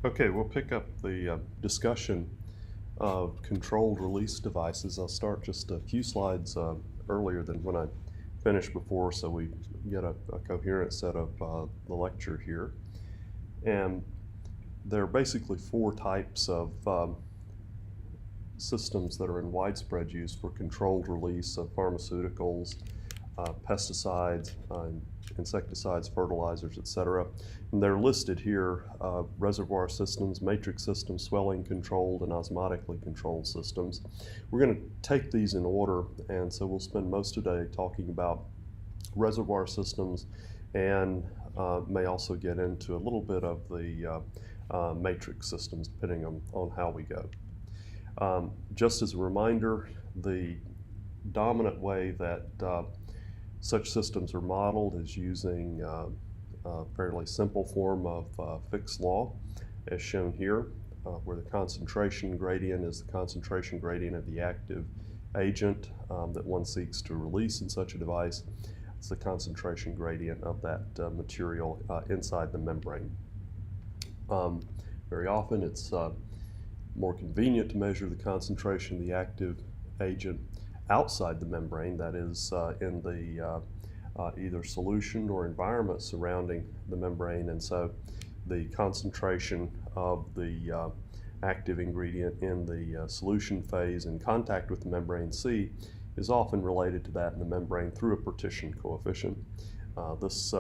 Okay, we'll pick up the discussion of controlled release devices. I'll start just a few slides earlier than when I finished before, so we get a coherent set of the lecture here. And there are basically four types of systems that are in widespread use for controlled release of pharmaceuticals, pesticides, insecticides, fertilizers, etc. And they're listed here: reservoir systems, matrix systems, swelling controlled, and osmotically controlled systems. We're going to take these in order, and so we'll spend most of the day talking about reservoir systems, and may also get into a little bit of the matrix systems, depending on how we go. Just as a reminder, the dominant way that such systems are modeled is using a fairly simple form of Fick's law, as shown here, where the concentration gradient is the concentration gradient of the active agent that one seeks to release in such a device. It's the concentration gradient of that material inside the membrane. Very often it's more convenient to measure the concentration of the active agent outside the membrane, that is in the either solution or environment surrounding the membrane, and so the concentration of the active ingredient in the solution phase in contact with the membrane C is often related to that in the membrane through a partition coefficient. This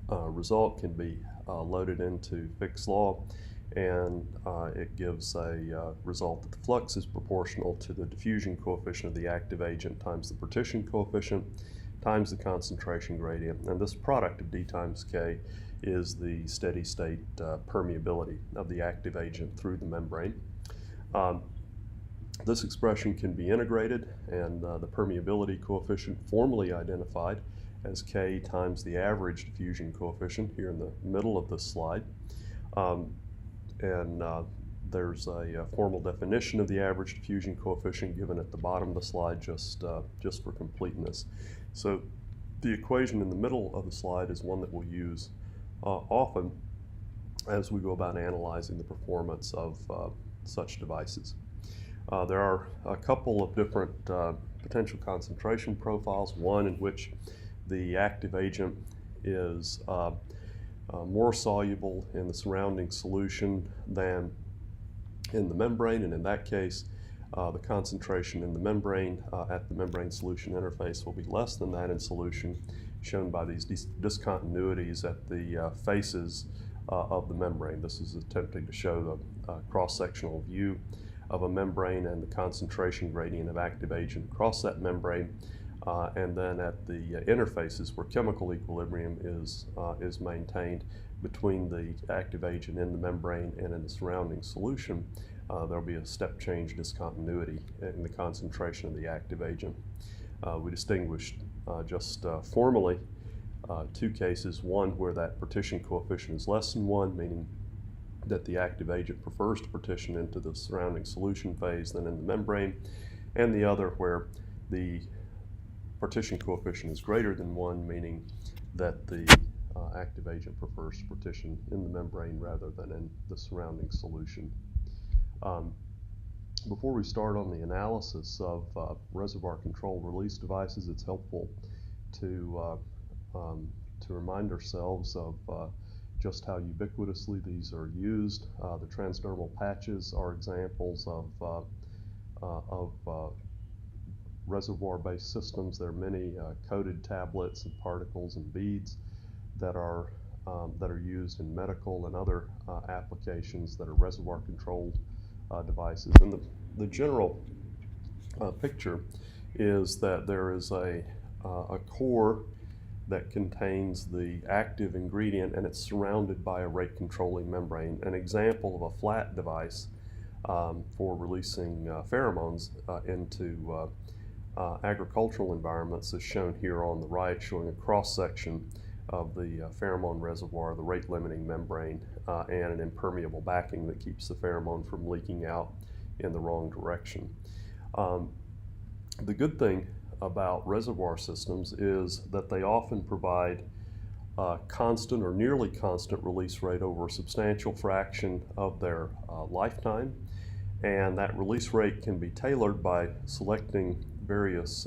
result can be loaded into Fick's law, and it gives a result that the flux is proportional to the diffusion coefficient of the active agent times the partition coefficient times the concentration gradient. And this product of D times K is the steady state permeability of the active agent through the membrane. This expression can be integrated, and the permeability coefficient formally identified as K times the average diffusion coefficient here in the middle of this slide. There's a formal definition of the average diffusion coefficient given at the bottom of the slide, just for completeness. So the equation in the middle of the slide is one that we'll use often as we go about analyzing the performance of such devices. There are a couple of different potential concentration profiles, one in which the active agent is more soluble in the surrounding solution than in the membrane, and in that case the concentration in the membrane at the membrane solution interface will be less than that in solution, shown by these discontinuities at the faces of the membrane. This is attempting to show the cross-sectional view of a membrane and the concentration gradient of active agent across that membrane, and then at the interfaces where chemical equilibrium is maintained between the active agent in the membrane and in the surrounding solution, there'll be a step change discontinuity in the concentration of the active agent. We distinguished just formally two cases: one where that partition coefficient is less than 1, meaning that the active agent prefers to partition into the surrounding solution phase than in the membrane, and the other where the partition coefficient is greater than 1, meaning that the active agent prefers to partition in the membrane rather than in the surrounding solution. Before we start on the analysis of reservoir controlled release devices, it's helpful to remind ourselves of just how ubiquitously these are used. The transdermal patches are examples of reservoir-based systems. There are many coated tablets and particles and beads that are used in medical and other applications that are reservoir-controlled devices. And the general picture is that there is a core that contains the active ingredient, and it's surrounded by a rate controlling membrane. An example of a flat device for releasing pheromones into agricultural environments is shown here on the right, showing a cross-section of the pheromone reservoir, the rate limiting membrane, and an impermeable backing that keeps the pheromone from leaking out in the wrong direction. The good thing about reservoir systems is that they often provide constant or nearly constant release rate over a substantial fraction of their lifetime. And that release rate can be tailored by selecting various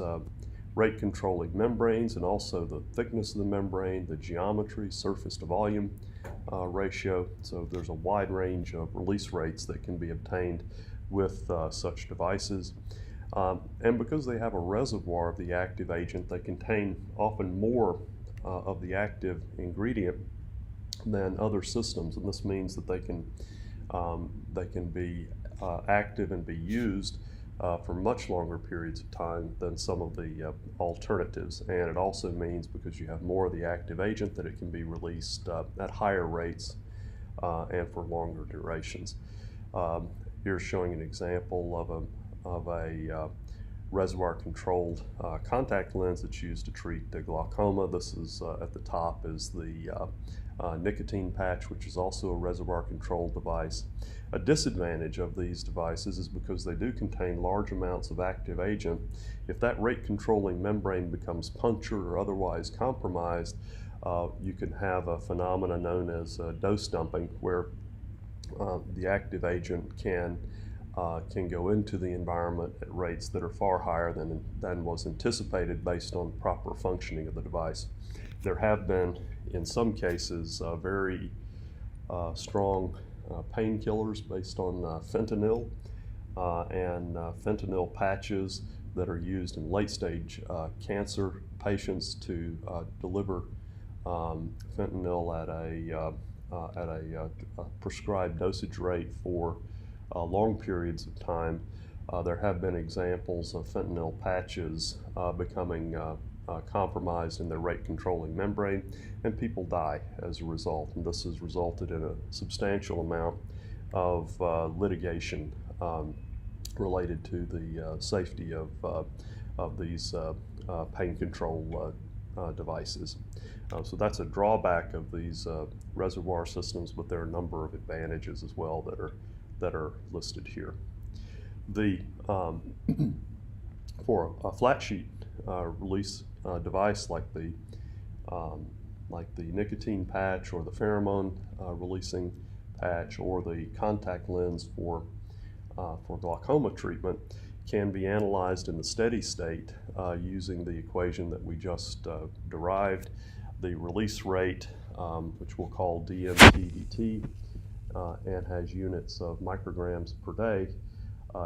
rate controlling membranes, and also the thickness of the membrane, the geometry, surface to volume ratio. So there's a wide range of release rates that can be obtained with such devices. And because they have a reservoir of the active agent, they contain often more of the active ingredient than other systems, and this means that they can be active and be used for much longer periods of time than some of the alternatives. And it also means, because you have more of the active agent, that it can be released at higher rates and for longer durations. Here's showing an example of a reservoir-controlled contact lens that's used to treat glaucoma. This is at the top is the nicotine patch, which is also a reservoir-controlled device. A disadvantage of these devices is because they do contain large amounts of active agent. If that rate-controlling membrane becomes punctured or otherwise compromised, you can have a phenomenon known as dose dumping, where the active agent can go into the environment at rates that are far higher than was anticipated based on proper functioning of the device. There have been, in some cases, very strong painkillers based on fentanyl and fentanyl patches that are used in late-stage cancer patients to deliver fentanyl at a prescribed dosage rate for long periods of time. There have been examples of fentanyl patches becoming compromised in their rate-controlling membrane, and people die as a result. And this has resulted in a substantial amount of litigation related to the safety of these pain control devices. So that's a drawback of these reservoir systems, but there are a number of advantages as well that are listed here. For a flat sheet release device like the nicotine patch or the pheromone releasing patch or the contact lens for glaucoma treatment, can be analyzed in the steady state using the equation that we just derived. The release rate, which we'll call dm/dt, and has units of micrograms per day,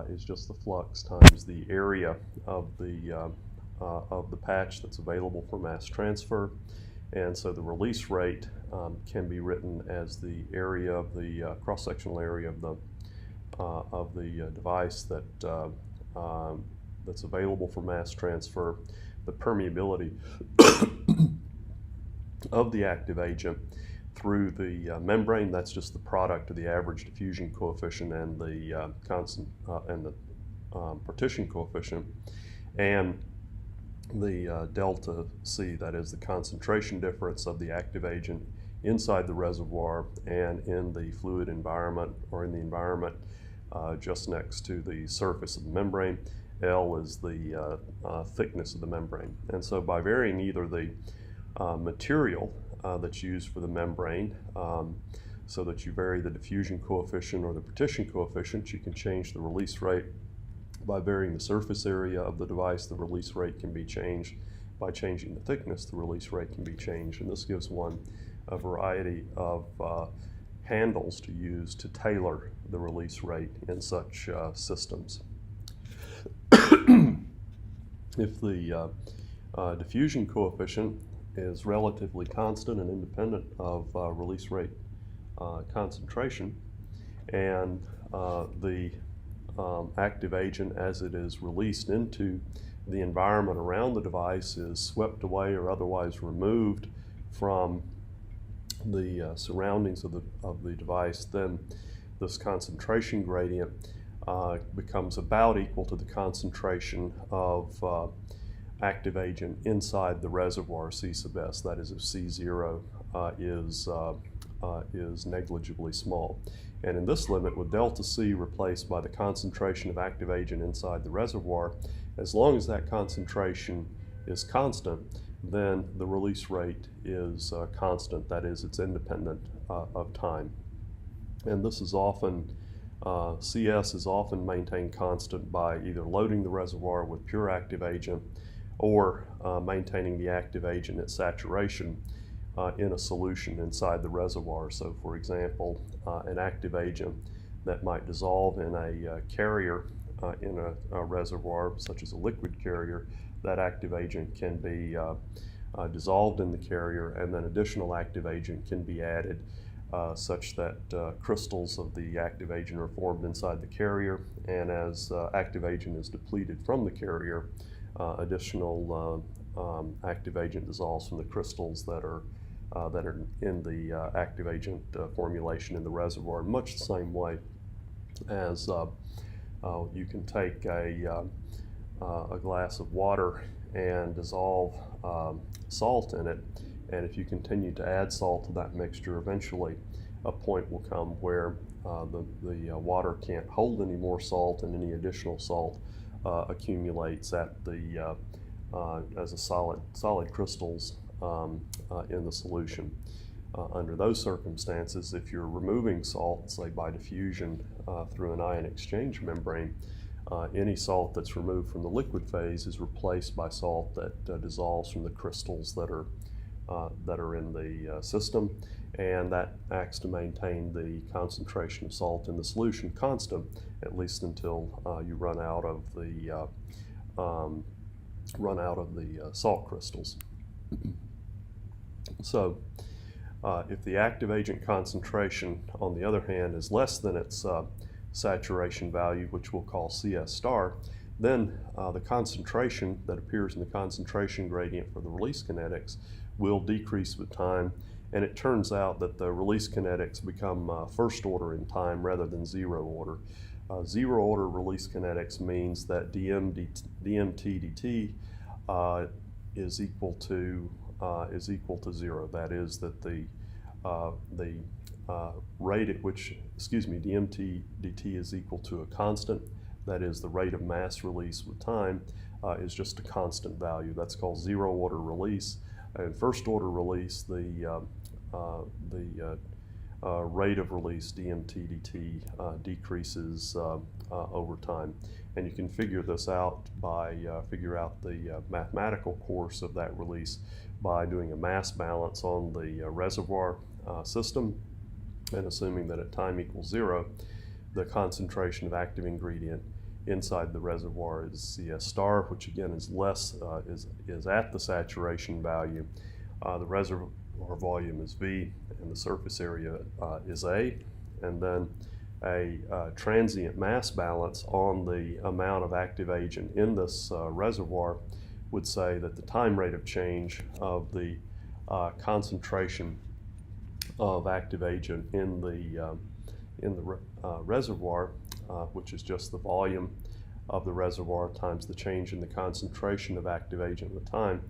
is just the flux times the area of the patch that's available for mass transfer. And so the release rate can be written as the area of the cross-sectional area of the device that's available for mass transfer, the permeability of the active agent through the membrane. That's just the product of the average diffusion coefficient and the partition coefficient, and the delta C, that is the concentration difference of the active agent inside the reservoir and in the fluid environment, or in the environment just next to the surface of the membrane. L is the thickness of the membrane. And so by varying either the material that's used for the membrane, so that you vary the diffusion coefficient or the partition coefficient, you can change the release rate. By varying the surface area of the device, the release rate can be changed. By changing the thickness, the release rate can be changed. And this gives one a variety of handles to use to tailor the release rate in such systems. If the diffusion coefficient is relatively constant and independent of release rate concentration, and the active agent as it is released into the environment around the device is swept away or otherwise removed from the surroundings of the device, then this concentration gradient becomes about equal to the concentration of active agent inside the reservoir, C sub S. That is, if C0 is negligibly small. And in this limit, with delta C replaced by the concentration of active agent inside the reservoir, as long as that concentration is constant, then the release rate is constant. That is, it's independent of time. And this is often, CS is often maintained constant by either loading the reservoir with pure active agent or maintaining the active agent at saturation in a solution inside the reservoir. So for example, an active agent that might dissolve in a carrier in a reservoir, such as a liquid carrier, that active agent can be dissolved in the carrier, and then additional active agent can be added such that crystals of the active agent are formed inside the carrier, and as active agent is depleted from the carrier, additional active agent dissolves from the crystals that are in the active agent formulation in the reservoir, much the same way as you can take a glass of water and dissolve salt in it, and if you continue to add salt to that mixture, eventually a point will come where the water can't hold any more salt, and any additional salt accumulates at the as a solid crystals in the solution. Under those circumstances, if you're removing salt, say by diffusion through an ion exchange membrane, any salt that's removed from the liquid phase is replaced by salt that dissolves from the crystals that are in the system, and that acts to maintain the concentration of salt in the solution constant, at least until you run out of the salt crystals. So if the active agent concentration, on the other hand, is less than its saturation value, which we'll call CS star, then the concentration that appears in the concentration gradient for the release kinetics will decrease with time, and it turns out that the release kinetics become first order in time rather than zero order. Zero order release kinetics means that dmt dt is equal to zero. That is, that the rate at which, dmt dt is equal to a constant. That is, the rate of mass release with time is just a constant value. That's called zero order release. And first order release, the rate of release, dmt dt, decreases over time. And you can figure this out by figure out the mathematical course of that release by doing a mass balance on the reservoir system, and assuming that at time equals zero, the concentration of active ingredient inside the reservoir is CS star, which again is less, is at the saturation value. The reservoir volume is V, and the surface area is A, and then a transient mass balance on the amount of active agent in this reservoir would say that the time rate of change of the concentration of active agent in the reservoir, which is just the volume of the reservoir times the change in the concentration of active agent with time,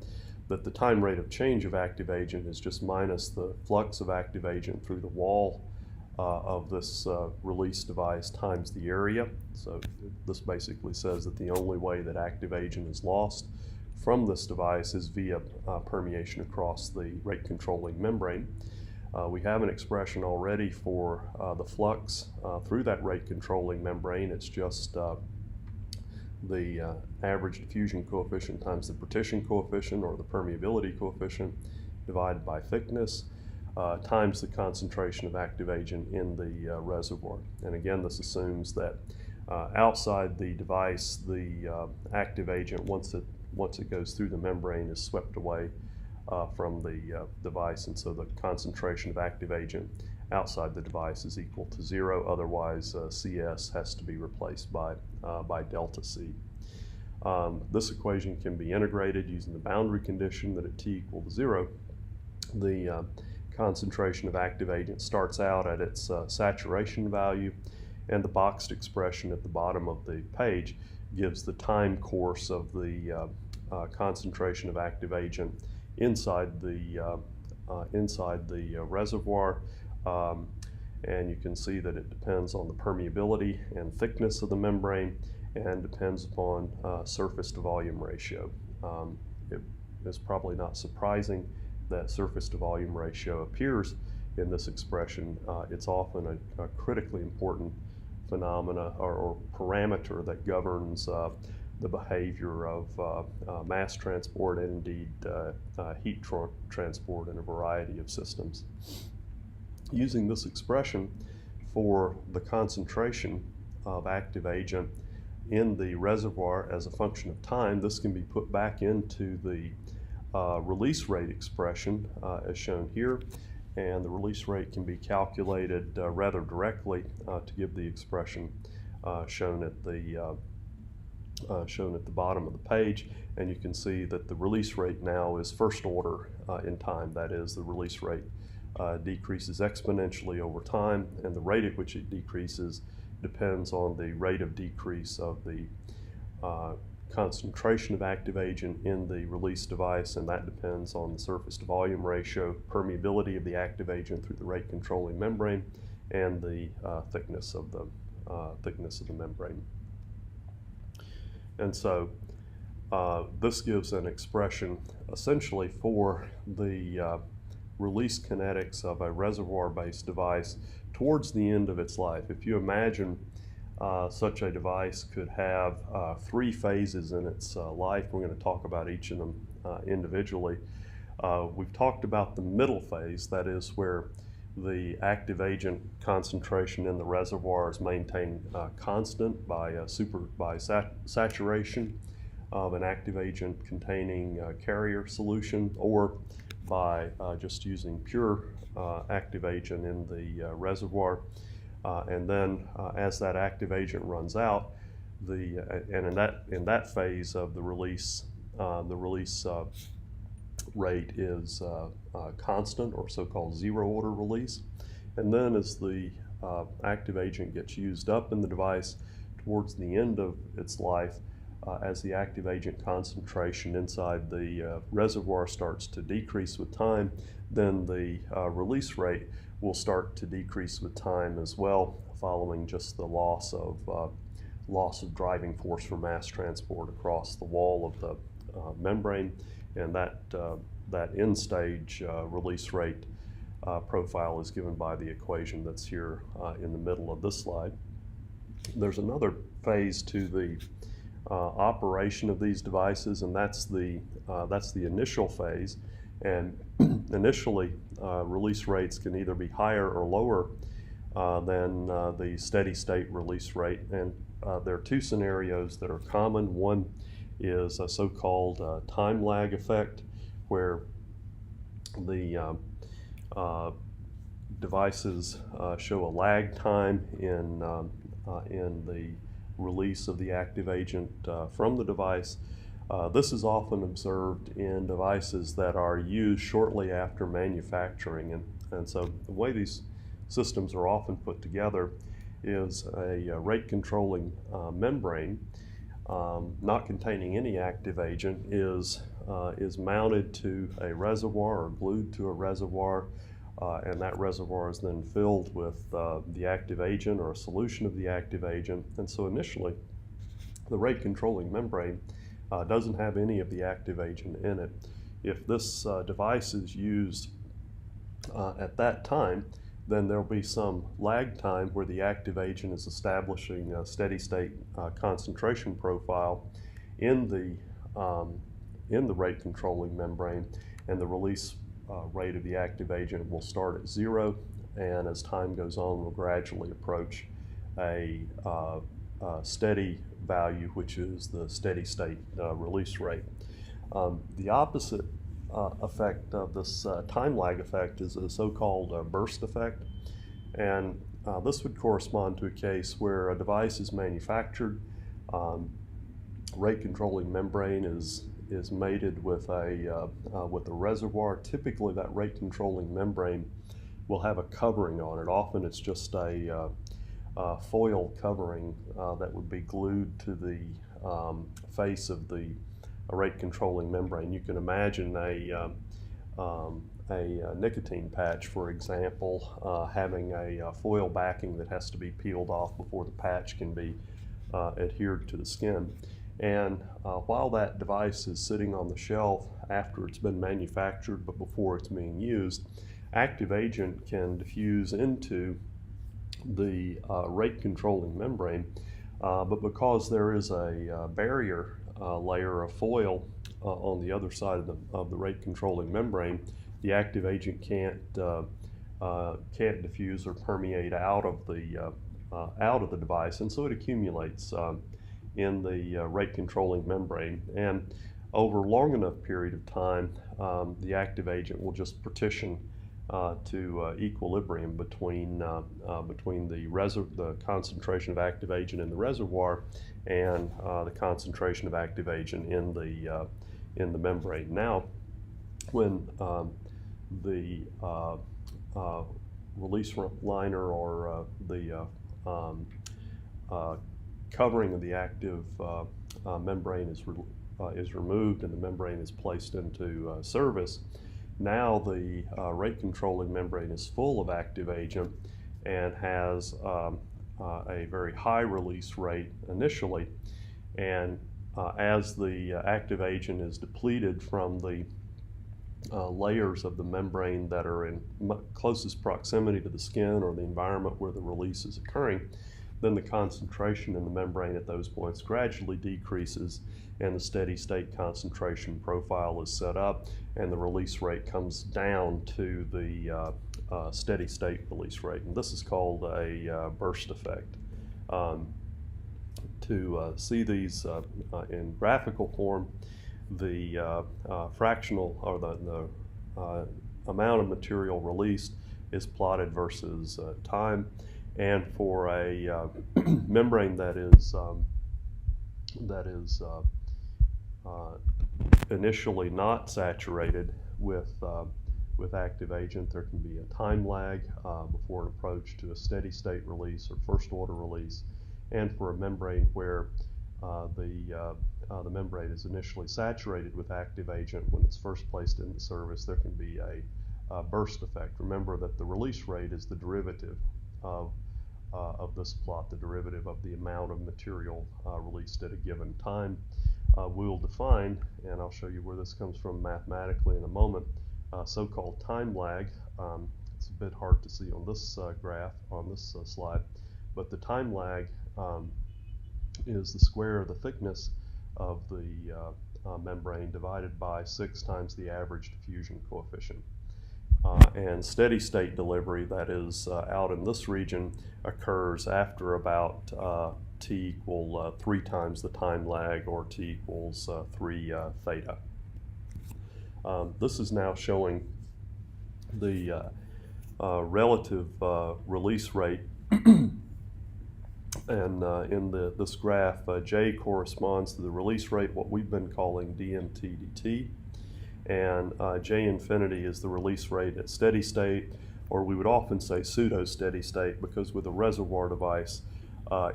that the time rate of change of active agent is just minus the flux of active agent through the wall of this release device times the area. So this basically says that the only way that active agent is lost from this device is via permeation across the rate controlling membrane. We have an expression already for the flux through that rate controlling membrane. It's just the average diffusion coefficient times the partition coefficient, or the permeability coefficient, divided by thickness, times the concentration of active agent in the reservoir. And again, this assumes that outside the device, the active agent, once it goes through the membrane, is swept away from the device, and so the concentration of active agent outside the device is equal to zero. Otherwise, CS has to be replaced by delta C. This equation can be integrated using the boundary condition that at t equal to zero, the concentration of active agent starts out at its saturation value, and the boxed expression at the bottom of the page gives the time course of the concentration of active agent inside the reservoir, and you can see that it depends on the permeability and thickness of the membrane, and depends upon surface to volume ratio. is probably not surprising that surface to volume ratio appears in this expression. It's often a critically important phenomena or parameter that governs the behavior of mass transport and indeed heat transport in a variety of systems. Using this expression for the concentration of active agent in the reservoir as a function of time, this can be put back into the release rate expression as shown here, and the release rate can be calculated rather directly to give the expression shown at the bottom of the page. And you can see that the release rate now is first order in time. That is, the release rate decreases exponentially over time, and the rate at which it decreases depends on the rate of decrease of the concentration of active agent in the release device, and that depends on the surface to volume ratio, permeability of the active agent through the rate controlling membrane, and the thickness of the membrane. And so this gives an expression essentially for the release kinetics of a reservoir-based device towards the end of its life. If you imagine such a device could have 3 phases in its life. We're going to talk about each of them individually. We've talked about the middle phase, that is where the active agent concentration in the reservoir is maintained constant by saturation of an active agent containing carrier solution, or by just using pure active agent in the reservoir. And then as that active agent runs out, in that phase of the release rate is constant, or so-called zero order release. And then as the active agent gets used up in the device towards the end of its life, as the active agent concentration inside the reservoir starts to decrease with time, then the release rate will start to decrease with time as well, following just the loss of driving force for mass transport across the wall of the membrane. And that end stage release rate profile is given by the equation that's here in the middle of this slide. There's another phase to the operation of these devices, and that's the initial phase. And initially, release rates can either be higher or lower than the steady state release rate. And there are 2 scenarios that are common. One is a so-called time lag effect, where the devices show a lag time in the release of the active agent from the device. This is often observed in devices that are used shortly after manufacturing. And so the way these systems are often put together is a rate controlling membrane not containing any active agent is mounted to a reservoir or glued to a reservoir, and that reservoir is then filled with the active agent or a solution of the active agent. And so initially, the rate controlling membrane doesn't have any of the active agent in it. If this device is used at that time, then there'll be some lag time where the active agent is establishing a steady state concentration profile in the rate controlling membrane, and the release rate of the active agent will start at 0, and as time goes on will gradually approach a steady value, which is the steady state release rate. The opposite effect of this time lag effect is a so-called burst effect, and this would correspond to a case where a device is manufactured, rate controlling membrane is mated with a reservoir. Typically that rate controlling membrane will have a covering on it. Often it's just a foil covering that would be glued to the face of the rate controlling membrane. You can imagine a nicotine patch, for example, having a foil backing that has to be peeled off before the patch can be adhered to the skin. And while that device is sitting on the shelf after it's been manufactured but before it's being used, active agent can diffuse into the rate controlling membrane, but because there is a barrier layer of foil on the other side of the rate controlling membrane, the active agent can't diffuse or permeate out of the device, and so it accumulates in the rate controlling membrane. And over a long enough period of time, the active agent will just partition to equilibrium between the concentration of active agent in the reservoir and the concentration of active agent in the membrane. Now, when the release liner or the covering of the active membrane is removed and the membrane is placed into service, now the rate controlling membrane is full of active agent and has a very high release rate initially. And as the active agent is depleted from the layers of the membrane that are in closest proximity to the skin or the environment where the release is occurring, then the concentration in the membrane at those points gradually decreases and the steady state concentration profile is set up and the release rate comes down to the steady state release rate. And this is called a burst effect. To see these in graphical form, the fractional or the amount of material released is plotted versus time. And for a membrane that is initially not saturated with active agent, there can be a time lag before an approach to a steady state release or first order release. And for a membrane where the membrane is initially saturated with active agent when it's first placed into service, there can be a burst effect. Remember that the release rate is the derivative of this plot, the derivative of the amount of material released at a given time. We'll define, and I'll show you where this comes from mathematically in a moment, so-called time lag. It's a bit hard to see on this graph, on this slide, but the time lag is the square of the thickness of the membrane divided by 6 times the average diffusion coefficient. And steady state delivery, that is out in this region, occurs after about t equal 3 times the time lag, or t equals 3 theta. This is now showing the relative release rate. And in this graph, J corresponds to the release rate, what we've been calling dmt dt. And J infinity is the release rate at steady state, or we would often say pseudo steady state, because with a reservoir device,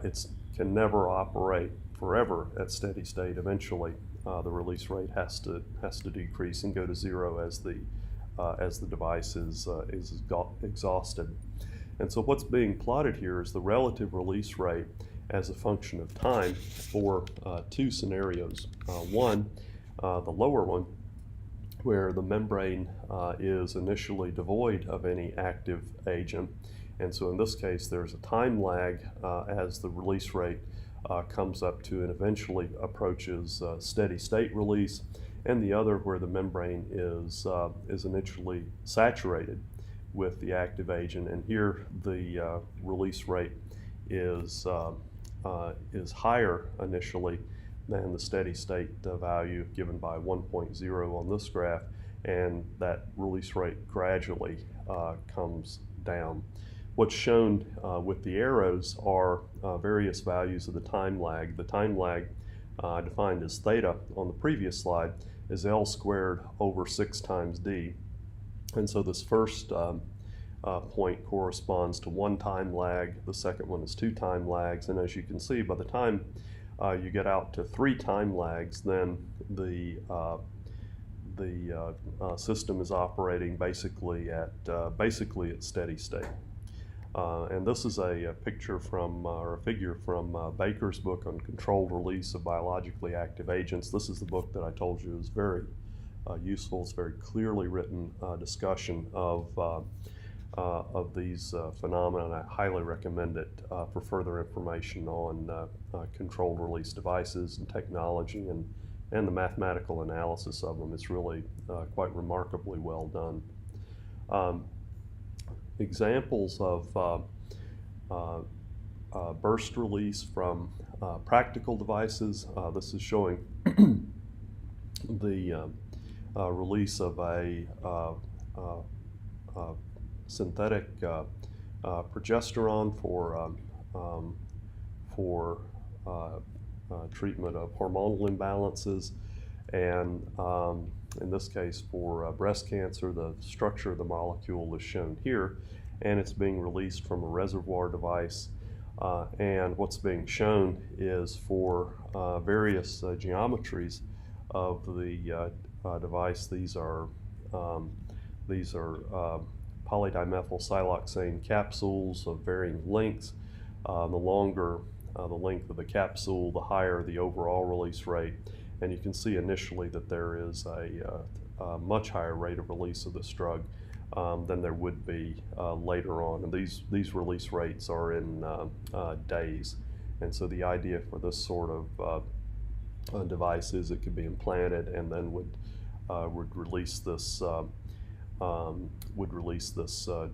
it can never operate forever at steady state. Eventually, the release rate has to decrease and go to 0 as the device is exhausted. And so what's being plotted here is the relative release rate as a function of time for 2 scenarios. One, the lower one, where the membrane is initially devoid of any active agent. And so in this case, there's a time lag as the release rate comes up to and eventually approaches steady state release. And the other where the membrane is initially saturated with the active agent, and here the release rate is higher initially than the steady state value given by 1.0 on this graph, and that release rate gradually comes down. What's shown with the arrows are various values of the time lag. The time lag defined as theta on the previous slide is L squared over 6 times D. And so this first point corresponds to 1 time lag, the second one is 2 time lags, and as you can see, by the time you get out to 3 time lags, then the system is operating basically at steady state. And this is a picture from, or a figure from Baker's book on controlled release of biologically active agents. This is the book that I told you is very useful. It's very clearly written discussion of these phenomena, and I highly recommend it for further information on controlled release devices and technology and the mathematical analysis of them. It's really quite remarkably well done. Examples of burst release from practical devices. This is showing the release of a synthetic progesterone for treatment of hormonal imbalances, and in this case for breast cancer. The structure of the molecule is shown here, and it's being released from a reservoir device. And what's being shown is for various geometries of the device. These are polydimethyl siloxane capsules of varying lengths. The longer the length of the capsule, the higher the overall release rate. And you can see initially that there is a much higher rate of release of this drug than there would be later on. And these release rates are in days. And so the idea for this sort of device is it could be implanted and then would release this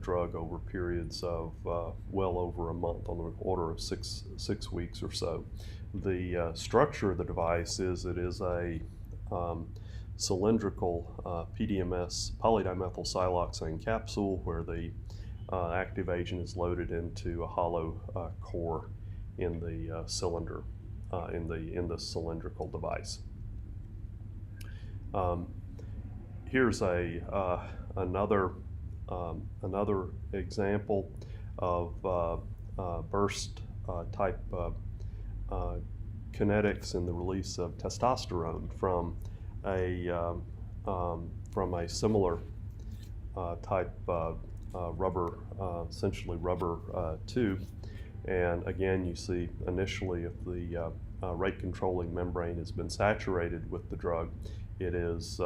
drug over periods of well over a month, on the order of six weeks or so. The structure of the device is it is a cylindrical PDMS, polydimethyl siloxane capsule, where the active agent is loaded into a hollow core in the cylinder, in the cylindrical device. Here's another example of burst type kinetics in the release of testosterone from a similar type rubber, essentially rubber tube. And again, you see initially if the rate controlling membrane has been saturated with the drug, it is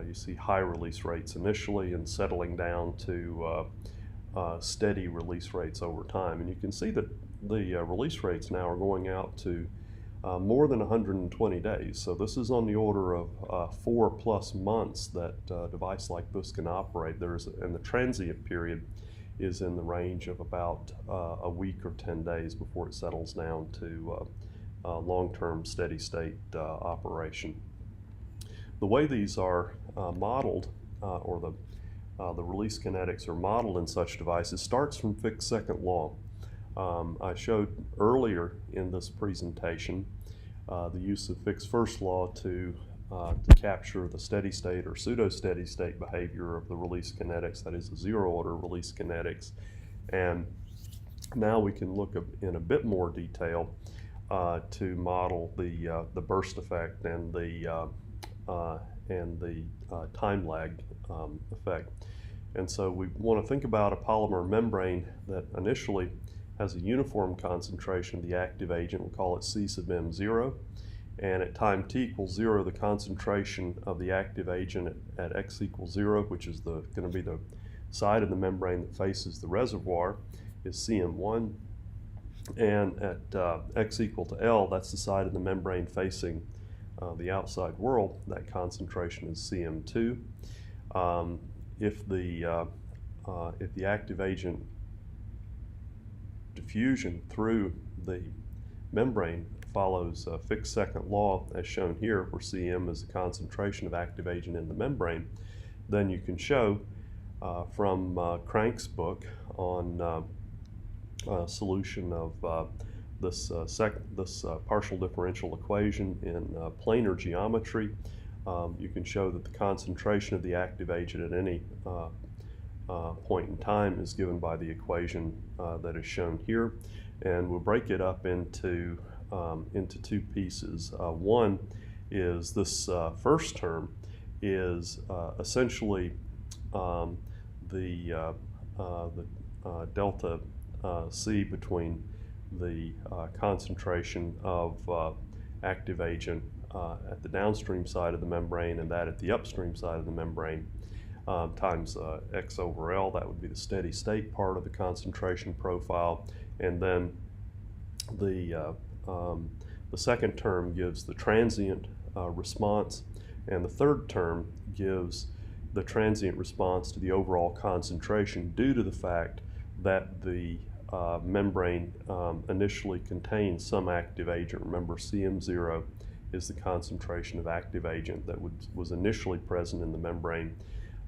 you see high release rates initially and settling down to steady release rates over time. And you can see that the release rates now are going out to more than 120 days. So this is on the order of 4+ months that a device like this can operate. And the transient period is in the range of about a week or 10 days before it settles down to long-term steady state operation. The way these are modeled, or the release kinetics are modeled in such devices, starts from Fick's second law. I showed earlier in this presentation the use of Fick's first law to capture the steady state or pseudo-steady state behavior of the release kinetics, that is the zero-order release kinetics. And now we can look in a bit more detail to model the burst effect and the time lag effect. And so we want to think about a polymer membrane that initially has a uniform concentration of the active agent. We'll call it C sub m0. And at time t equals 0, the concentration of the active agent at x equals 0, which is going to be the side of the membrane that faces the reservoir, is Cm1. And at x equal to L, that's the side of the membrane facing the outside world. That concentration is Cm2. If the active agent diffusion through the membrane follows Fick's second law, as shown here, where Cm is the concentration of active agent in the membrane, then you can show from Crank's book on solution of this partial differential equation in planar geometry. You can show that the concentration of the active agent at any point in time is given by the equation that is shown here, and we'll break it up into two pieces. One is this first term is essentially the delta C between the concentration of active agent at the downstream side of the membrane and that at the upstream side of the membrane times X over L. That would be the steady state part of the concentration profile. And then the second term gives the transient response, and the third term gives the transient response to the overall concentration due to the fact that the membrane initially contains some active agent. Remember, CM0 is the concentration of active agent that was initially present in the membrane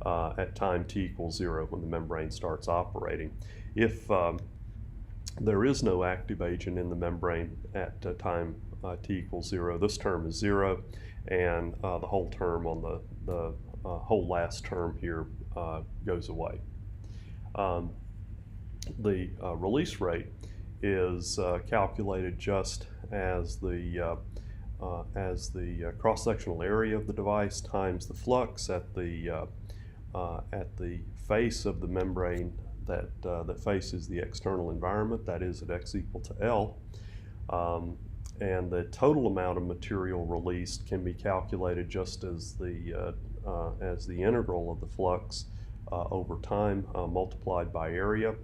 at time t equals 0 when the membrane starts operating. If there is no active agent in the membrane at time t equals 0, this term is 0, and the whole term on the whole last term here goes away. The release rate is calculated just as the cross-sectional area of the device times the flux at the face of the membrane that faces the external environment, that is at X equal to L. And the total amount of material released can be calculated just as the integral of the flux over time multiplied by area.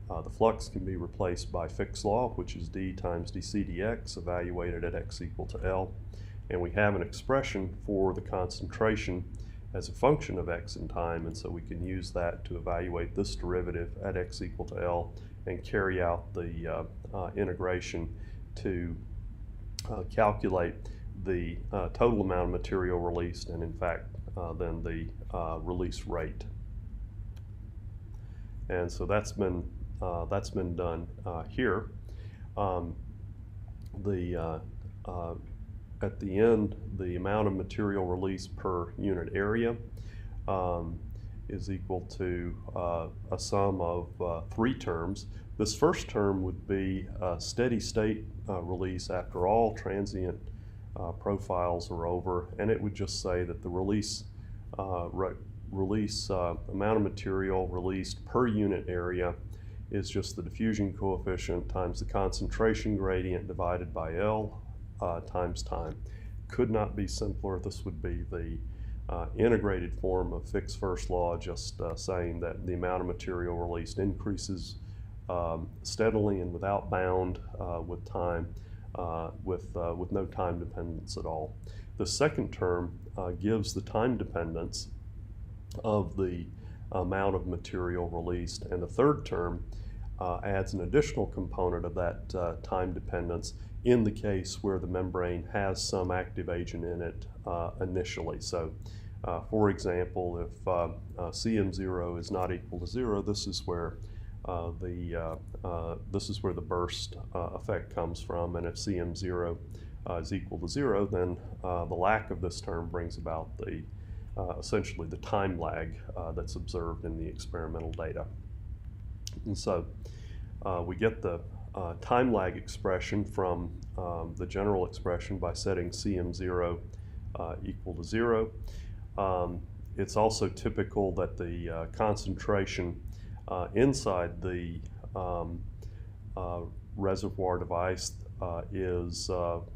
The flux can be replaced by Fick's law, which is d times dc dx, evaluated at X equal to L. And we have an expression for the concentration as a function of X in time, and so we can use that to evaluate this derivative at X equal to L and carry out the integration to calculate the total amount of material released, and in fact then the release rate. And so that's been done here. At the end, the amount of material released per unit area is equal to a sum of 3 terms. This first term would be a steady state release after all transient profiles are over, and it would just say that the release amount of material released per unit area is just the diffusion coefficient times the concentration gradient divided by L times time. Could not be simpler. This would be the integrated form of Fick's first law, just saying that the amount of material released increases steadily and without bound with time, with no time dependence at all. The second term gives the time dependence of the amount of material released, and the third term adds an additional component of that time dependence in the case where the membrane has some active agent in it initially. So for example, if CM0 is not equal to 0, this is where the burst effect comes from, and if CM0 is equal to 0, then the lack of this term brings about the essentially the time lag that's observed in the experimental data. And so we get the time lag expression from the general expression by setting CM0 equal to 0. It's also typical that the concentration inside the reservoir device is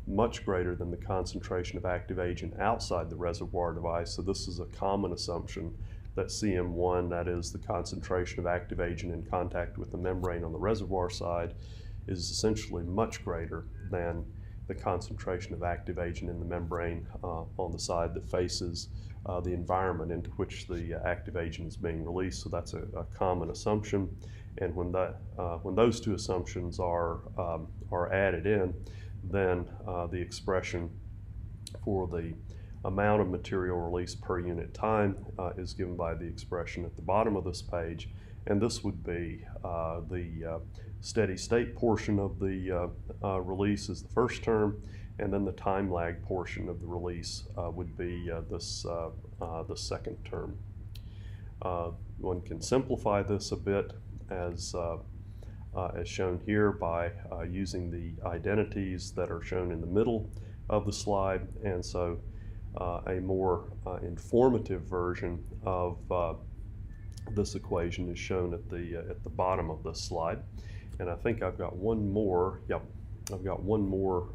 much greater than the concentration of active agent outside the reservoir device. So this is a common assumption that CM1, that is the concentration of active agent in contact with the membrane on the reservoir side, is essentially much greater than the concentration of active agent in the membrane on the side that faces the environment into which the active agent is being released. So that's a common assumption, and when those two assumptions are added in, then the expression for the amount of material released per unit time is given by the expression at the bottom of this page, and this would be the steady state portion of the release is the first term, and then the time lag portion of the release would be the second term. One can simplify this a bit as shown here by using the identities that are shown in the middle of the slide, and so a more informative version of this equation is shown at the bottom of this slide. And I think I've got one more, I've got one more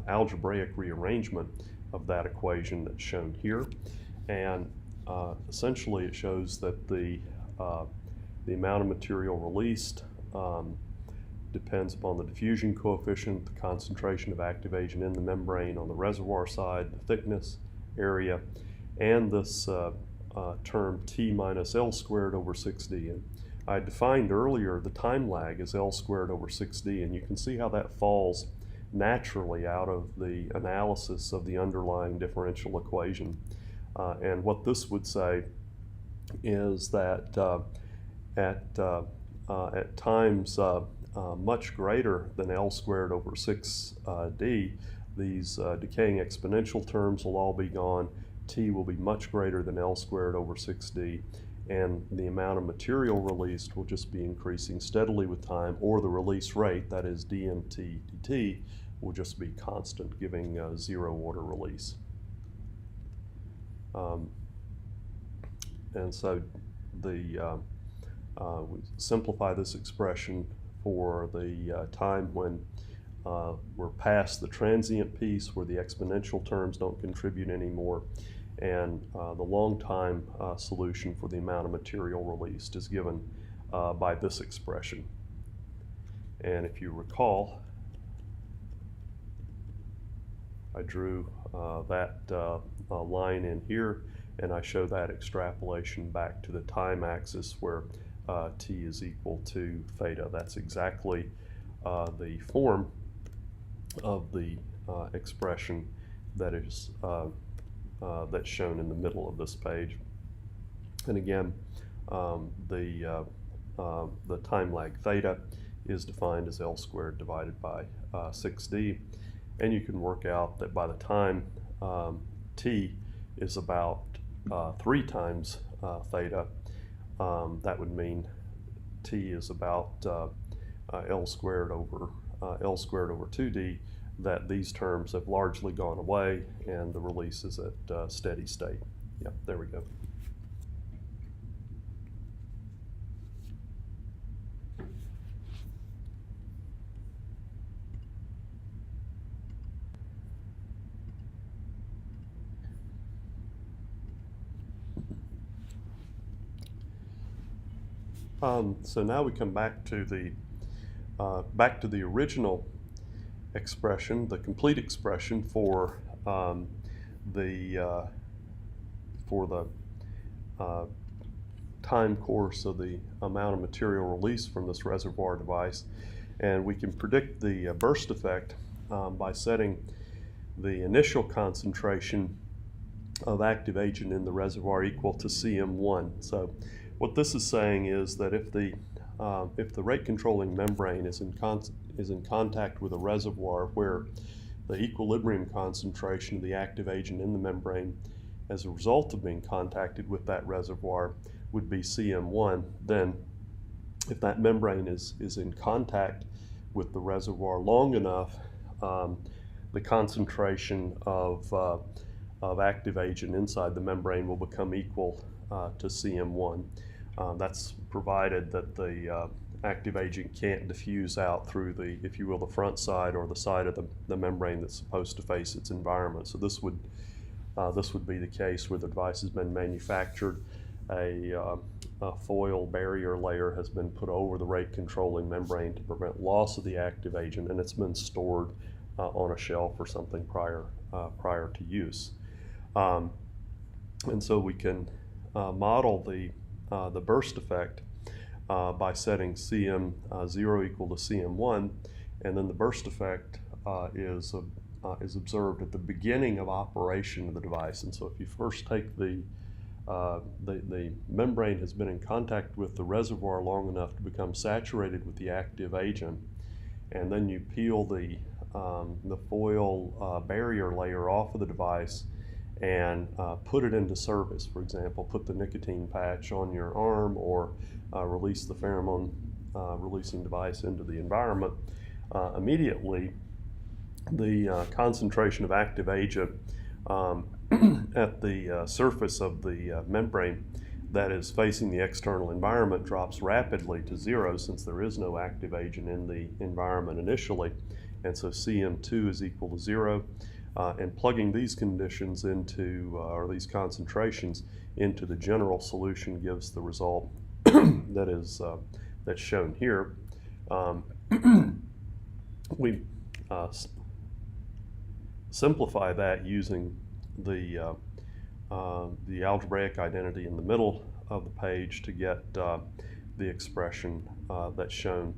algebraic rearrangement of that equation that's shown here. And essentially it shows that the amount of material released depends upon the diffusion coefficient, the concentration of active agent in the membrane on the reservoir side, the thickness, area, and this term T minus L squared over 6D. And I defined earlier the time lag as L squared over 6D, and you can see how that falls naturally out of the analysis of the underlying differential equation. And what this would say is that at times much greater than L squared over 6D, these decaying exponential terms will all be gone. T will be much greater than L squared over 6D, and the amount of material released will just be increasing steadily with time, or the release rate, that is dmt dt, will just be constant, giving zero order release. And so we simplify this expression for the time when we're past the transient piece where the exponential terms don't contribute anymore, and the long time solution for the amount of material released is given by this expression. And if you recall, I drew that line in here, and I show that extrapolation back to the time axis where t is equal to theta. That's exactly the form of the expression that is that's shown in the middle of this page. And again, the time lag theta is defined as L squared divided by 6D, and you can work out that by the time t is about 3 times theta, that would mean t is about L squared over 2D, that these terms have largely gone away and the release is at steady state. Yeah, there we go. So now we come back to the original expression, the complete expression for the time course of the amount of material released from this reservoir device, and we can predict the burst effect by setting the initial concentration of active agent in the reservoir equal to CM1. So what this is saying is that if the rate controlling membrane is in contact with a reservoir where the equilibrium concentration of the active agent in the membrane as a result of being contacted with that reservoir would be CM1, then if that membrane is in contact with the reservoir long enough, the concentration of active agent inside the membrane will become equal to CM1. That's provided that the active agent can't diffuse out through the, if you will, the front side or the side of the membrane that's supposed to face its environment. So this would be the case where the device has been manufactured. A foil barrier layer has been put over the rate controlling membrane to prevent loss of the active agent, and it's been stored on a shelf or something prior to use. And so we can model the burst effect by setting CM0 equal to CM1, and then the burst effect is observed at the beginning of operation of the device. And so if you first take the membrane has been in contact with the reservoir long enough to become saturated with the active agent, and then you peel the foil barrier layer off of the device and put it into service. For example, put the nicotine patch on your arm or release the pheromone releasing device into the environment. Immediately, the concentration of active agent at the surface of the membrane that is facing the external environment drops rapidly to zero since there is no active agent in the environment initially. And so Cm2 is equal to zero. And plugging these conditions into, or these concentrations into the general solution gives the result that is that's shown here. We simplify that using the algebraic identity in the middle of the page to get the expression that's shown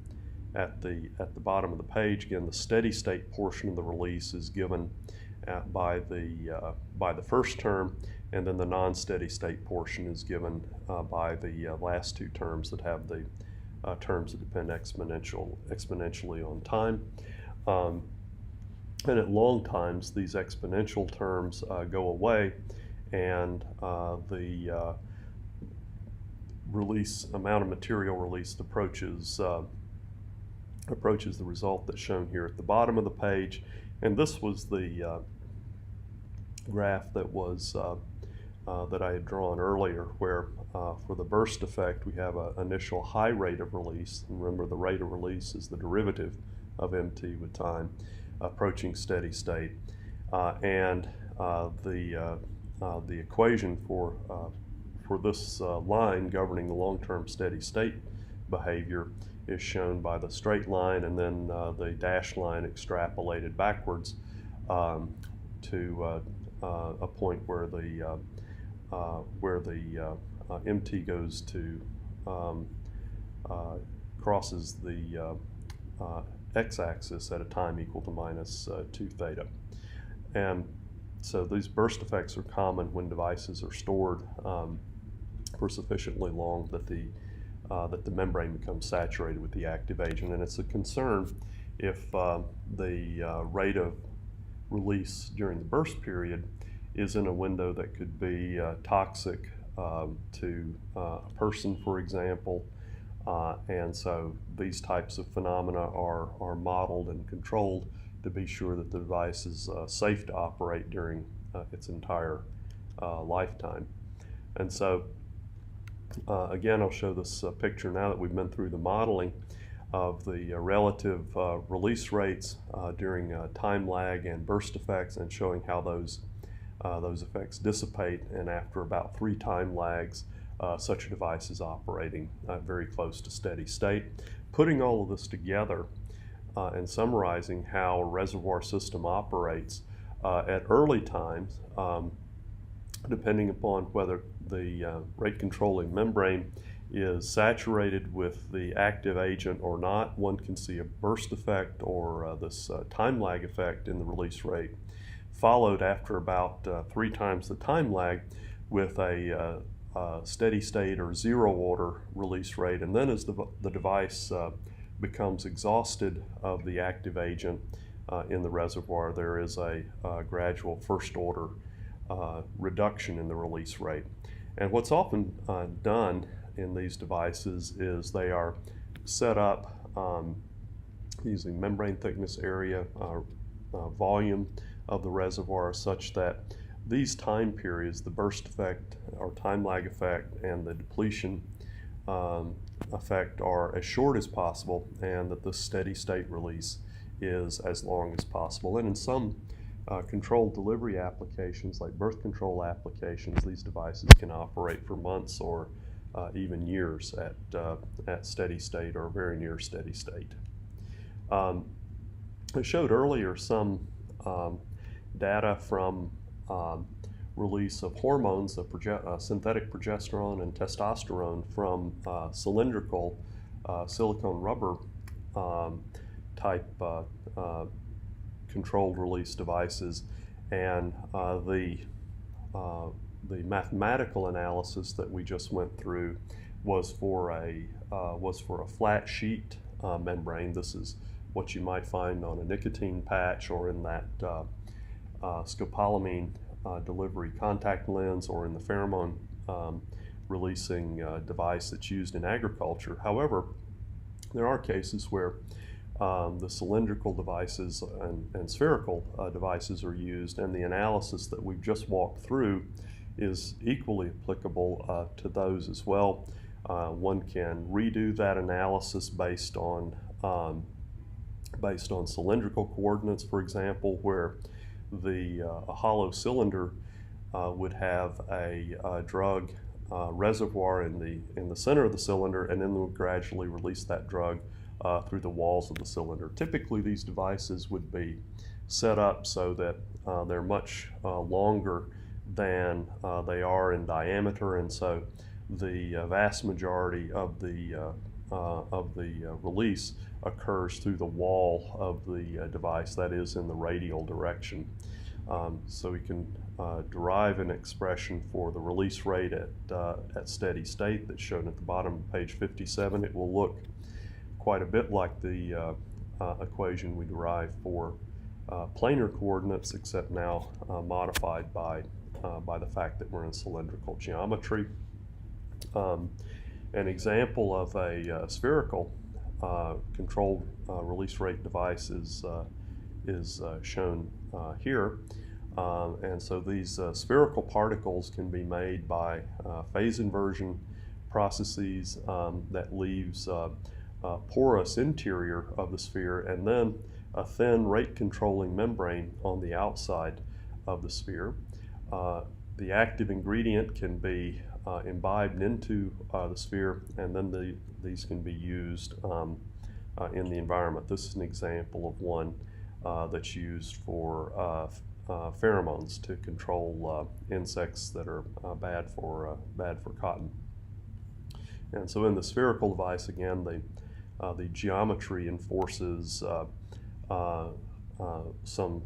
at the bottom of the page. Again, the steady state portion of the release is given by the first term, and then the non-steady state portion is given by the last two terms that have the terms that depend exponentially on time. And at long times, these exponential terms go away, and the amount of material released approaches the result that's shown here at the bottom of the page. And this was the graph that was that I had drawn earlier, where for the burst effect we have an initial high rate of release. And remember, the rate of release is the derivative of mt with time, approaching steady state, and the equation for this line governing the long-term steady state behavior is shown by the straight line and then the dashed line extrapolated backwards to a point where the mt goes to crosses the x-axis at a time equal to minus 2 theta. And so these burst effects are common when devices are stored for sufficiently long that the membrane becomes saturated with the active agent. And it's a concern if the rate of release during the burst period is in a window that could be toxic to a person, for example. And so these types of phenomena are modeled and controlled to be sure that the device is safe to operate during its entire lifetime. And so again, I'll show this picture now that we've been through the modeling of the relative release rates during time lag and burst effects, and showing how those effects dissipate, and after about 3 time lags such a device is operating very close to steady state. Putting all of this together and summarizing how a reservoir system operates at early times, depending upon whether the rate controlling membrane is saturated with the active agent or not, one can see a burst effect or this time lag effect in the release rate, followed after about 3 times the time lag with a steady state or zero order release rate. And then as the device becomes exhausted of the active agent in the reservoir, there is a gradual first order reduction in the release rate. And what's often done in these devices is they are set up using membrane thickness, area, volume of the reservoir, such that these time periods, the burst effect or time lag effect and the depletion effect, are as short as possible, and that the steady state release is as long as possible. And in some controlled delivery applications, like birth control applications, these devices can operate for months or even years at steady state or very near steady state. I showed earlier some data from release of hormones, synthetic progesterone and testosterone, from cylindrical silicone rubber type controlled release devices, and the mathematical analysis that we just went through was for a flat sheet membrane. This is what you might find on a nicotine patch or in that scopolamine delivery contact lens, or in the pheromone releasing device that's used in agriculture. However, there are cases where the cylindrical devices and spherical devices are used, and the analysis that we've just walked through is equally applicable to those as well. One can redo that analysis based on cylindrical coordinates, for example, where a hollow cylinder would have a drug reservoir in the center of the cylinder, and then would gradually release that drug through the walls of the cylinder. Typically, these devices would be set up so that they're much longer than they are in diameter, and so the vast majority of the release occurs through the wall of the device, that is, in the radial direction. So we can derive an expression for the release rate at steady state that's shown at the bottom of page 57. It will look quite a bit like the equation we derived for planar coordinates, except now modified by the fact that we're in cylindrical geometry. An example of a spherical controlled release rate device is shown here. And so these spherical particles can be made by phase inversion processes that leaves porous interior of the sphere, and then a thin rate controlling membrane on the outside of the sphere. The active ingredient can be imbibed into the sphere, and then these can be used in the environment. This is an example of one that's used for pheromones to control insects that are bad for cotton. And so in the spherical device, again, the geometry enforces some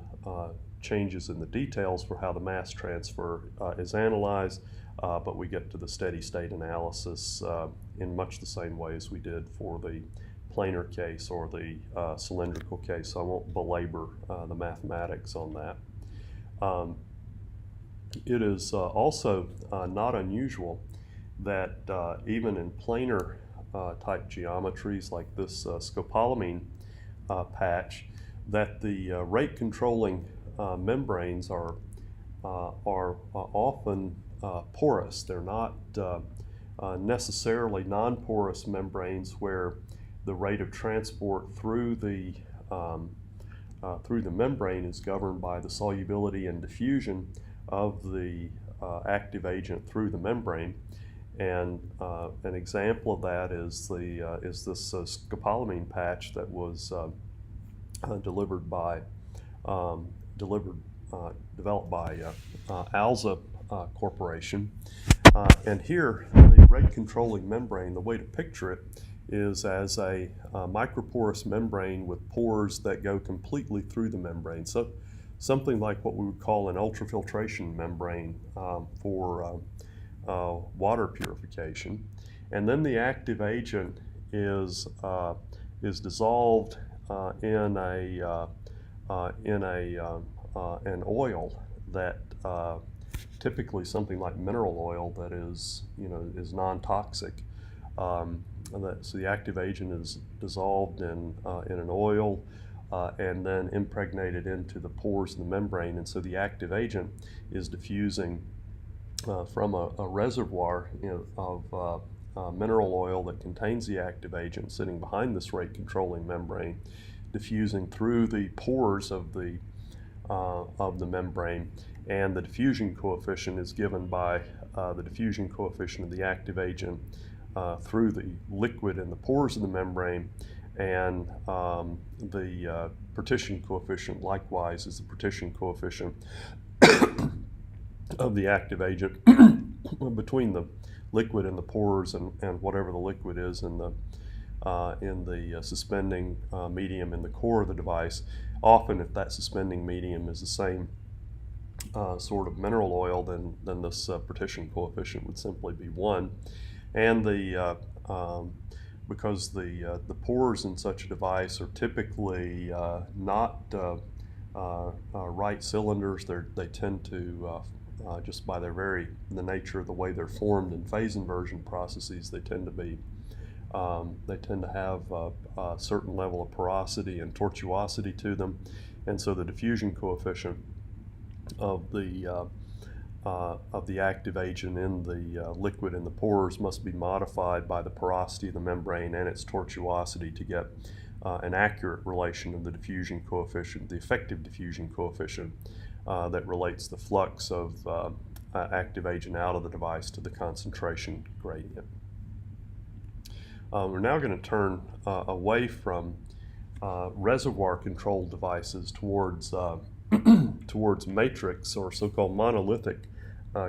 changes in the details for how the mass transfer is analyzed, but we get to the steady state analysis in much the same way as we did for the planar case or the cylindrical case, so I won't belabor the mathematics on that. It is also not unusual that even in planar type geometries like this scopolamine patch, that the rate controlling membranes are often porous. They're not necessarily non-porous membranes where the rate of transport through the membrane is governed by the solubility and diffusion of the active agent through the membrane. And an example of that is this scopolamine patch that was developed by Alza Corporation. And here, the rate controlling membrane, the way to picture it is as a microporous membrane with pores that go completely through the membrane. So something like what we would call an ultrafiltration membrane for water purification. And then the active agent is dissolved in an oil that typically something like mineral oil that is non-toxic. So the active agent is dissolved in an oil and then impregnated into the pores in the membrane, and so the active agent is diffusing from a reservoir of mineral oil that contains the active agent sitting behind this rate controlling membrane, diffusing through the pores of the membrane, and the diffusion coefficient is given by the diffusion coefficient of the active agent through the liquid in the pores of the membrane, and the partition coefficient likewise is the partition coefficient of the active agent between the liquid and the pores and whatever the liquid is in the suspending medium in the core of the device. Often, if that suspending medium is the same sort of mineral oil, then this partition coefficient would simply be 1. And because the pores in such a device are typically not right cylinders, they tend to just by the nature of the way they're formed in phase inversion processes, they tend to have a certain level of porosity and tortuosity to them, and so the diffusion coefficient of the the active agent in the liquid in the pores must be modified by the porosity of the membrane and its tortuosity to get an accurate relation of the diffusion coefficient, the effective diffusion coefficient that relates the flux of active agent out of the device to the concentration gradient. We're now going to turn away from reservoir controlled devices towards towards matrix or so-called monolithic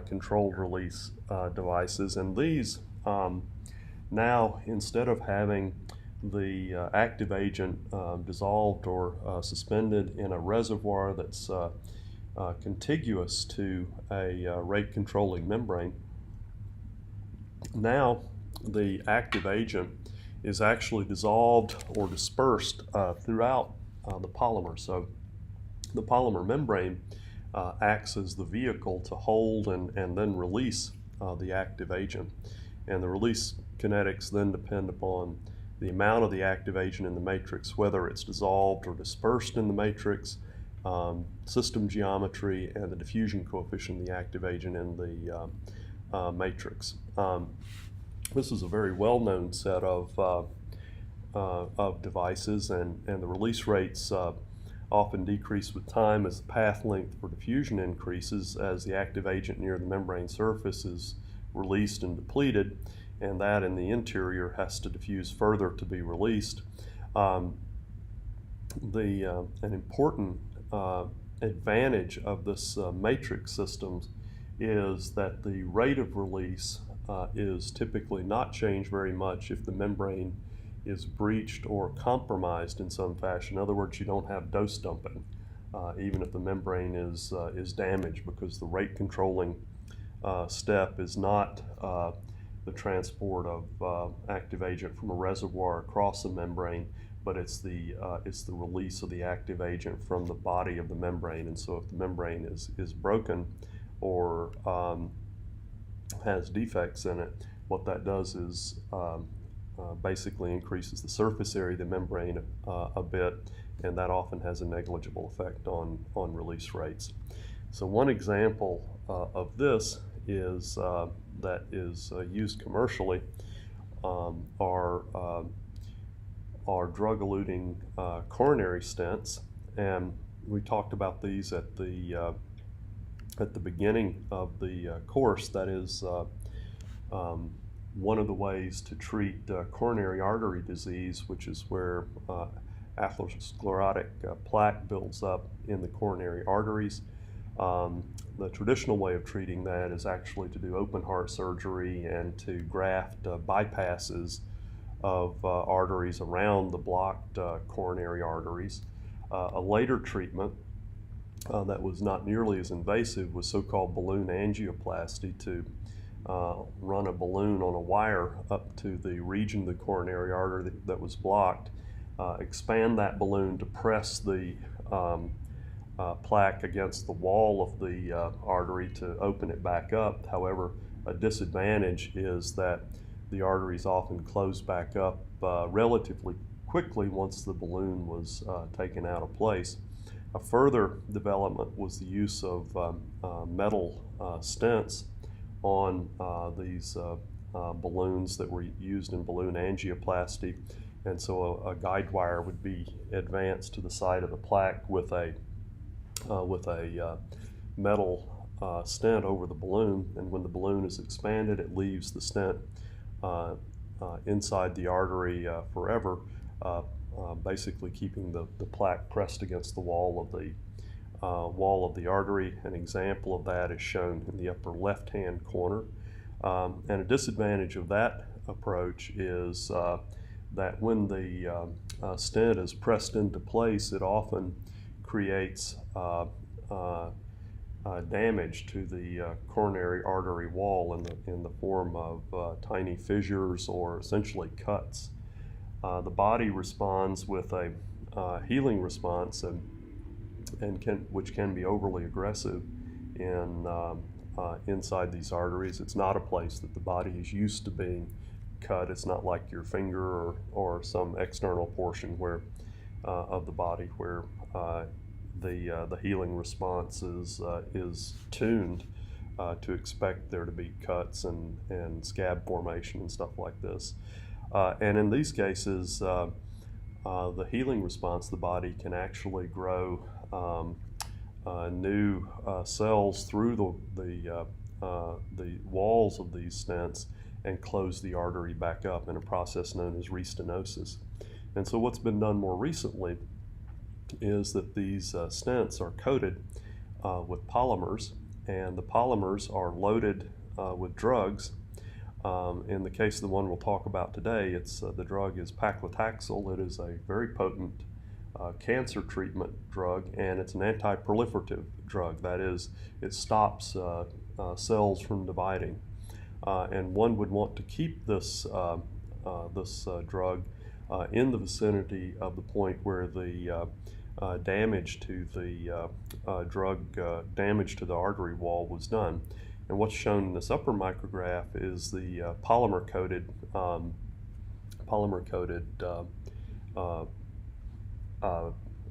controlled release devices, and these now, instead of having the active agent dissolved or suspended in a reservoir that's contiguous to a rate controlling membrane, now the active agent is actually dissolved or dispersed throughout the polymer. So the polymer membrane acts as the vehicle to hold and then release the active agent. And the release kinetics then depend upon the amount of the active agent in the matrix, whether it's dissolved or dispersed in the matrix, system geometry, and the diffusion coefficient of the active agent in the matrix. This is a very well-known set of devices, and the release rates often decrease with time as the path length for diffusion increases as the active agent near the membrane surface is released and depleted, and that in the interior has to diffuse further to be released. An important advantage of this matrix system is that the rate of release is typically not changed very much if the membrane is breached or compromised in some fashion. In other words, you don't have dose dumping, even if the membrane is damaged, because the rate controlling step is not the transport of active agent from a reservoir across the membrane, but it's the release of the active agent from the body of the membrane. And so if the membrane is broken or has defects in it, what that does is basically increases the surface area of the membrane a bit, and that often has a negligible effect on release rates. So one example of this is that is used commercially are drug-eluting coronary stents, and we talked about these at the beginning of the course. That is one of the ways to treat coronary artery disease, which is where atherosclerotic plaque builds up in the coronary arteries. The traditional way of treating that is actually to do open heart surgery and to graft bypasses of arteries around the blocked coronary arteries. A later treatment that was not nearly as invasive was so-called balloon angioplasty, to run a balloon on a wire up to the region of the coronary artery that was blocked, expand that balloon to press the plaque against the wall of the artery to open it back up. However, a disadvantage is that the arteries often close back up relatively quickly once the balloon was taken out of place. A further development was the use of metal stents on these balloons that were used in balloon angioplasty, and so a guide wire would be advanced to the side of the plaque with a metal stent over the balloon, and when the balloon is expanded, it leaves the stent inside the artery forever, basically keeping the plaque pressed against the wall of the artery. An example of that is shown in the upper left-hand corner. And a disadvantage of that approach is that when the stent is pressed into place, it often creates damage to the coronary artery wall in the form of tiny fissures or essentially cuts. The body responds with a healing response, which can be overly aggressive inside these arteries. It's not a place that the body is used to being cut. It's not like your finger or some external portion of the body where the healing response is tuned to expect there to be cuts and scab formation and stuff like this. And in these cases, the healing response of the body can actually grow new cells through the walls of these stents and close the artery back up in a process known as restenosis. And so what's been done more recently is that these stents are coated with polymers, and the polymers are loaded with drugs. In the case of the one we'll talk about today, the drug is paclitaxel. It is a very potent cancer treatment drug, and it's an anti-proliferative drug. That is, it stops cells from dividing. And one would want to keep this drug in the vicinity of the point where the damage to the damage to the artery wall was done. And what's shown in this upper micrograph is the polymer-coated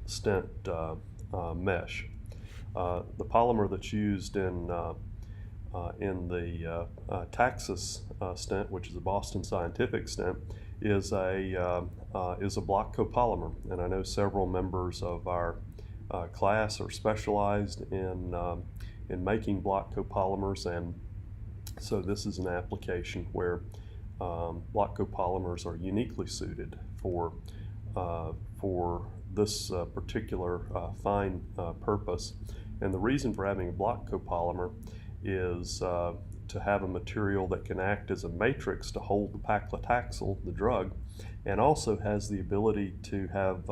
stent mesh. The polymer that's used in the Taxus stent, which is a Boston Scientific stent, is a block copolymer, and I know several members of our class are specialized in making block copolymers, and so this is an application where block copolymers are uniquely suited for this particular fine purpose. And the reason for having a block copolymer is to have a material that can act as a matrix to hold the paclitaxel, the drug, and also has the ability to have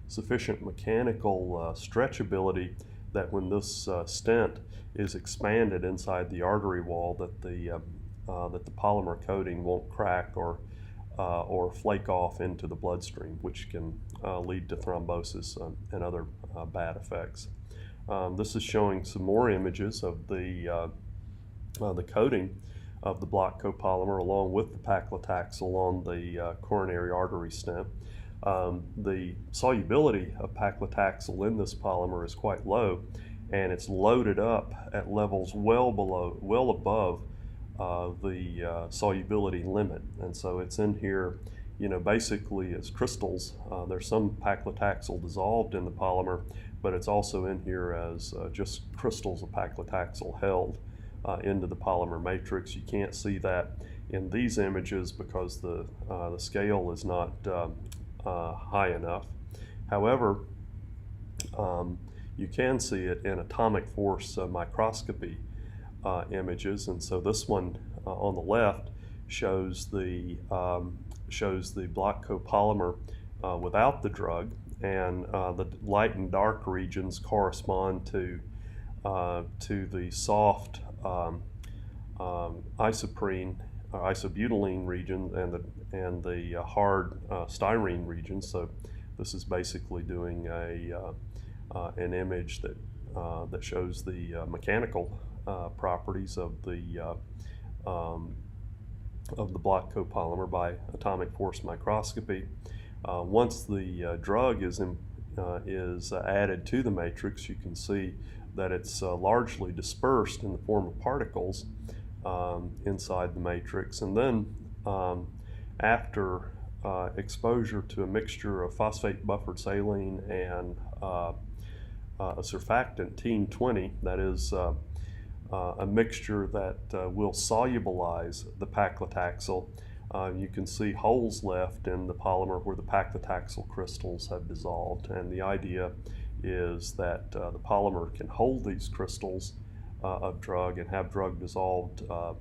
sufficient mechanical stretchability that when this stent is expanded inside the artery wall, that the polymer coating won't crack or flake off into the bloodstream, which can lead to thrombosis and other bad effects. This is showing some more images of the coating of the block copolymer along with the paclitaxel on the coronary artery stent. The solubility of paclitaxel in this polymer is quite low, and it's loaded up at levels well above the solubility limit, and so it's in here, basically as crystals. There's some paclitaxel dissolved in the polymer, but it's also in here as just crystals of paclitaxel held into the polymer matrix. You can't see that in these images because the scale is not high enough. However, you can see it in atomic force microscopy images, and so this one on the left shows the block copolymer without the drug, and the light and dark regions correspond to the soft isoprene or isobutylene region and the hard styrene region. So this is basically doing an image that shows the mechanical properties of the block copolymer by atomic force microscopy. Once the drug is added to the matrix, you can see that it's largely dispersed in the form of particles inside the matrix, and then after exposure to a mixture of phosphate buffered saline and a surfactant, Team-20, that is a mixture that will solubilize the paclitaxel. You can see holes left in the polymer where the paclitaxel crystals have dissolved, and the idea is that the polymer can hold these crystals of drug and have drug dissolved at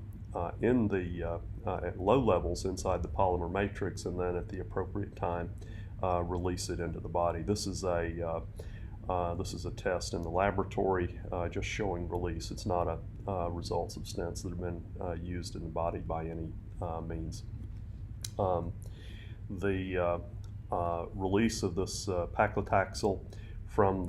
low levels inside the polymer matrix, and then at the appropriate time release it into the body. This is a test in the laboratory just showing release. It's not results of stents that have been used in the body by any means. The release of this paclitaxel from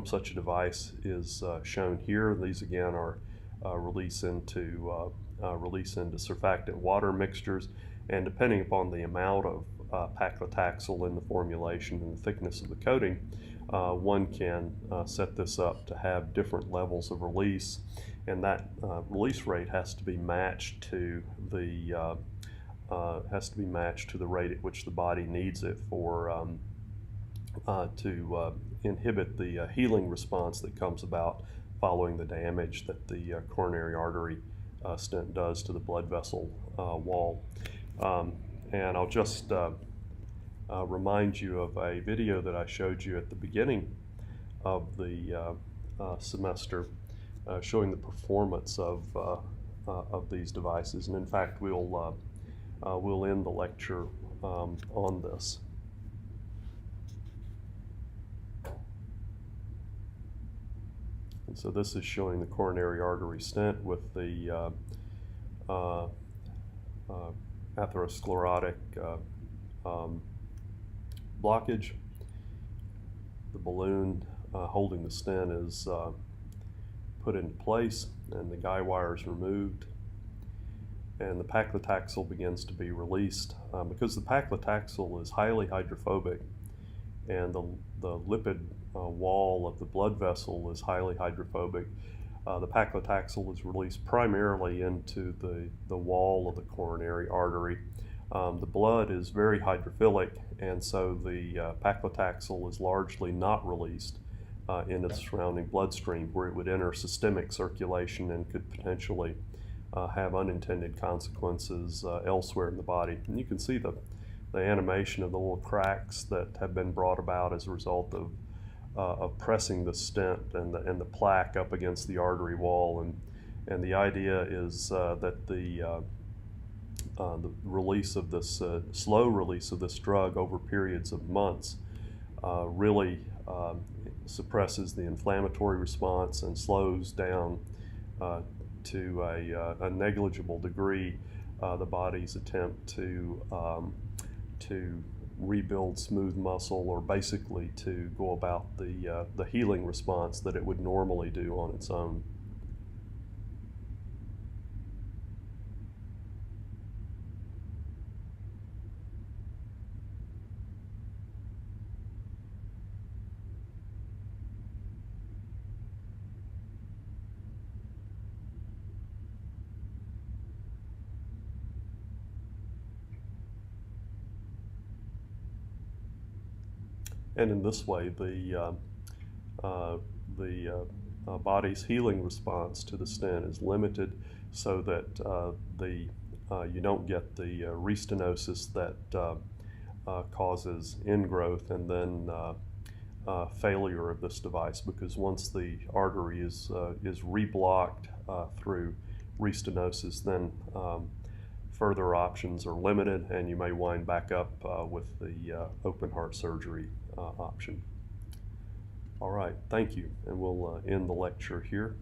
such a device is shown here. These again are release into surfactant water mixtures, and depending upon the amount of paclitaxel in the formulation and the thickness of the coating, one can set this up to have different levels of release, and that release rate has to be matched to the rate at which the body needs it for to inhibit the healing response that comes about following the damage that the coronary artery stent does to the blood vessel wall. And I'll just remind you of a video that I showed you at the beginning of the semester showing the performance of these devices. And in fact, we'll end the lecture on this. And so this is showing the coronary artery stent with the atherosclerotic blockage. The balloon holding the stent is put into place, and the guy wire is removed, and the paclitaxel begins to be released. Because the paclitaxel is highly hydrophobic and the lipid wall of the blood vessel is highly hydrophobic, the paclitaxel is released primarily into the wall of the coronary artery. The blood is very hydrophilic, and so the paclitaxel is largely not released into the surrounding bloodstream, where it would enter systemic circulation and could potentially have unintended consequences elsewhere in the body. And you can see the animation of the little cracks that have been brought about as a result of pressing the stent and the plaque up against the artery wall. And the idea is that the release of this slow release of this drug over periods of months really suppresses the inflammatory response and slows down to a negligible degree the body's attempt to rebuild smooth muscle, or basically to go about the healing response that it would normally do on its own. And in this way, the body's healing response to the stent is limited, so that you don't get the restenosis that causes ingrowth and then failure of this device. Because once the artery is reblocked through restenosis, then further options are limited, and you may wind back up with the open heart surgery option. All right, thank you, and we'll end the lecture here.